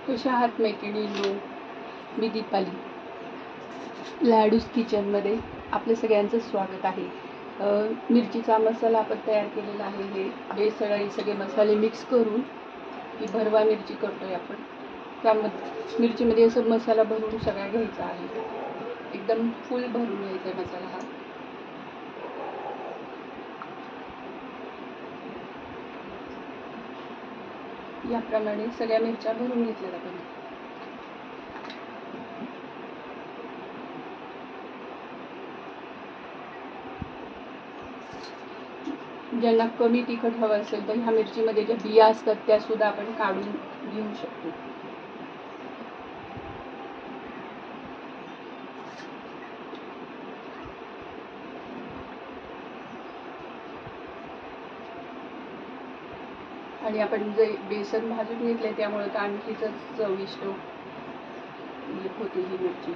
कशा आहात मैत्रिणींनो? मी दीपाली. लाडूस किचनमध्ये आपल्या सगळ्यांचं स्वागत आहे. मिरचीचा मसाला आपण तयार केलेला आहे. हे बेसन आणि सगळे मसाले मिक्स करून ही भरवा मिरची करतोय आपण. त्यामध्ये मिरचीमध्ये असं मसाला भरून सगळा घ्यायचा आहे. एकदम फुल भरून घ्यायचा आहे मसाला हा. याप्रमाणे सगळ्या मिरच्या भरून घेतल्या आपण. ज्यांना कमी तिखट हवं असेल तर ह्या मिरचीमध्ये ज्या बिया असतात त्या सुद्धा आपण काढून घेऊ शकतो. आणि आपण जे बेसन भाजून घेतले त्यामुळे तर आणखीच चविष्ट होती ही मिरची.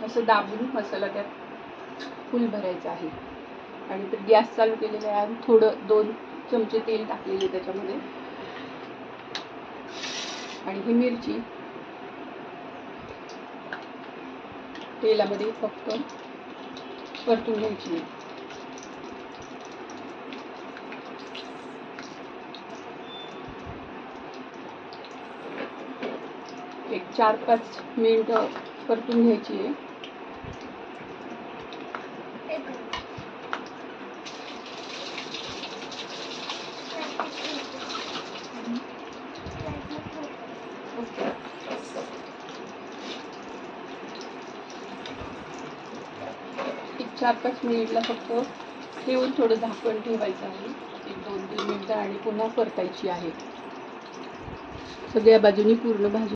असं दाबून मसाला त्यात फुल भरायचा आहे. आणि तर गॅस चालू केलेला आहे. थोडं 2 चमचे तेल टाकलेले त्याच्यामध्ये. आणि ही मिरची तेलामध्ये फक्त परतून घ्यायची आहे. एक 4-5 मिनिटं परतून घ्यायची आहे. एक 4-5 मिनिटला फक्त ठेवून थोडं झाकण ठेवायचं आहे. 1-2-3 मिनिटं आणि पुन्हा परतायची आहे. सगळ्या बाजूनी पूर्ण भाजी.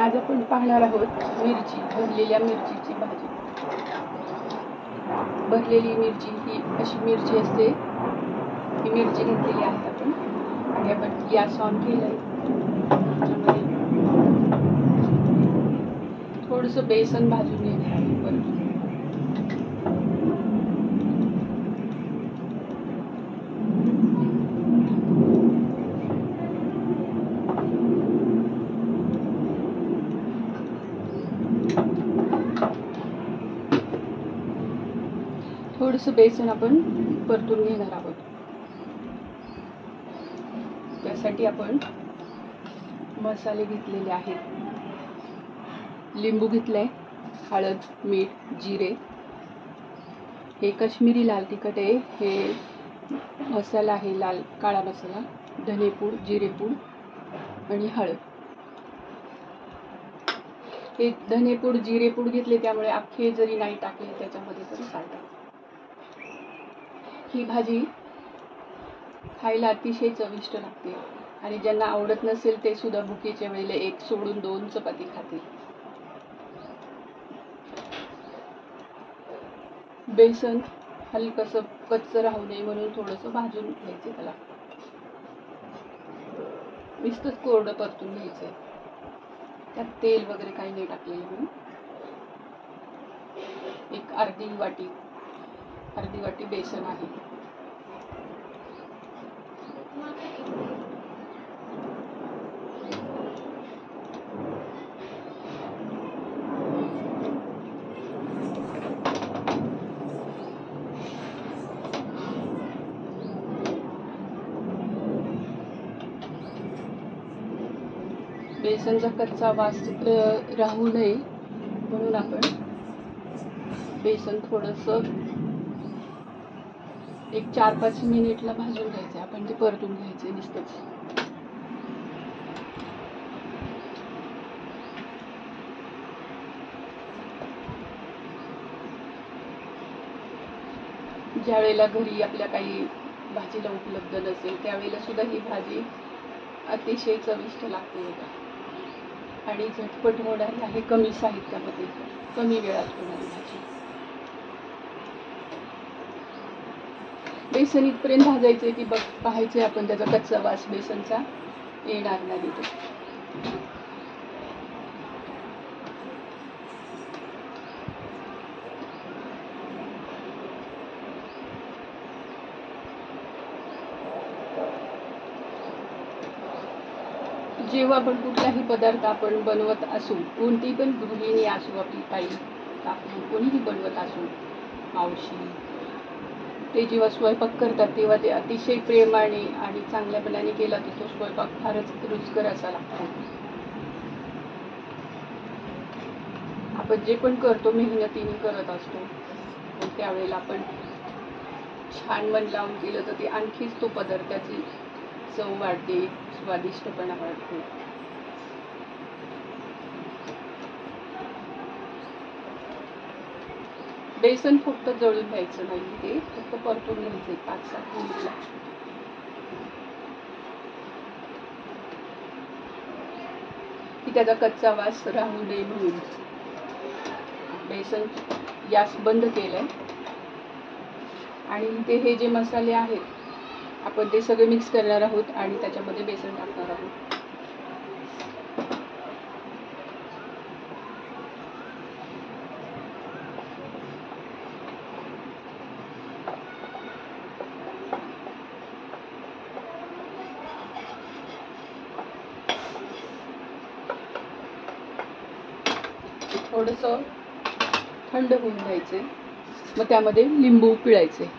आज आपण पाहणार आहोत मिरची, भरलेल्या मिरचीची भाजी. भरलेली मिरची ही अशी मिरची असते. ही मिरची घेतलेली आहे आपण. आणि आपण गॅस ऑन केलाय. त्याच्यामध्ये थोडंसं बेसन भाजून घेणार आहे परत. थोडंसं बेसन आपण परतून घेणार आहोत. त्यासाठी आपण मसाले घेतलेले आहेत. लिंबू घेतलंय, हळद, मीठ, जिरे. हे काश्मीरी लाल तिखट आहे. हे मसाला आहे लाल काळा मसाला, धनेपूड, जिरेपूड आणि हळद. हे धनेपूड जिरेपूड घेतले त्यामुळे अख्खे जरी नाही टाकले त्याच्यामध्ये तरी चालतात. ही भाजी खायला अतिशय चविष्ट लागते. आणि ज्यांना आवडत नसेल ते सुद्धा भुकेच्या वेळेला 1 सोडून 2 चपाती खातील. बेसन हलकसं कच्चं राहू नये म्हणून थोडंसं भाजून घ्यायचं. त्याला नुसतंच कोरडं परतून घ्यायचंय. त्यात तेल वगैरे काही नाही टाकलेलं म्हणून. एक अर्धी वाटी बेसन आहे. बेसनचा कच्चा वास राहू नये म्हणून आपण बेसन थोडंसं एक 4-5 मिनिटला भाजून घ्यायचं. आपण ते परतून घ्यायचे नुसतंच. ज्या वेळेला घरी आपल्या काही भाजीला उपलब्ध नसेल त्यावेळेला सुद्धा ही भाजी अतिशय चविष्ट लागते आणि झटपट होणारी आहे. कमी साहित्यामध्ये कमी वेळात होणारी भाजी. बेसन इथपर्यंत भाजायचे की पाहायचे आपण त्याचा कच्चा वास बेसनचा येणार नाही. जेव्हा आपण कुठलाही पदार्थ आपण बनवत असू, कोणतीही पण गृहिणी असू, आपली ताई काकू कोणीही बनवत असू, मावशी, ते जेव्हा स्वयंपाक करतात तेव्हा ते अतिशय प्रेमाने आणि चांगल्यापणाने केला तर तो स्वयंपाक फारच रुचकर असा लागतो. आपण जे पण करतो मेहनतीने करत असतो, पण त्यावेळेला आपण छान मन लावून केलं तर ते आणखीच तो पदार्थाची चव वाढते, स्वादिष्टपणा वाढतो. बेसन फक्त जळून घ्यायचं नाही, ते फक्त परतून घ्यायचे 5-7 मिनिटला. की त्याचा कच्चा वास राहू नये म्हणून बेसन गॅस बंद केलंय आणि ते हे जे मसाले आहेत आपण ते सगळे मिक्स करणार आहोत आणि त्याच्यामध्ये बेसन टाकणार आहोत. थोडंसं थंड होऊन द्यायचे, मग त्यामध्ये लिंबू पिळायचे.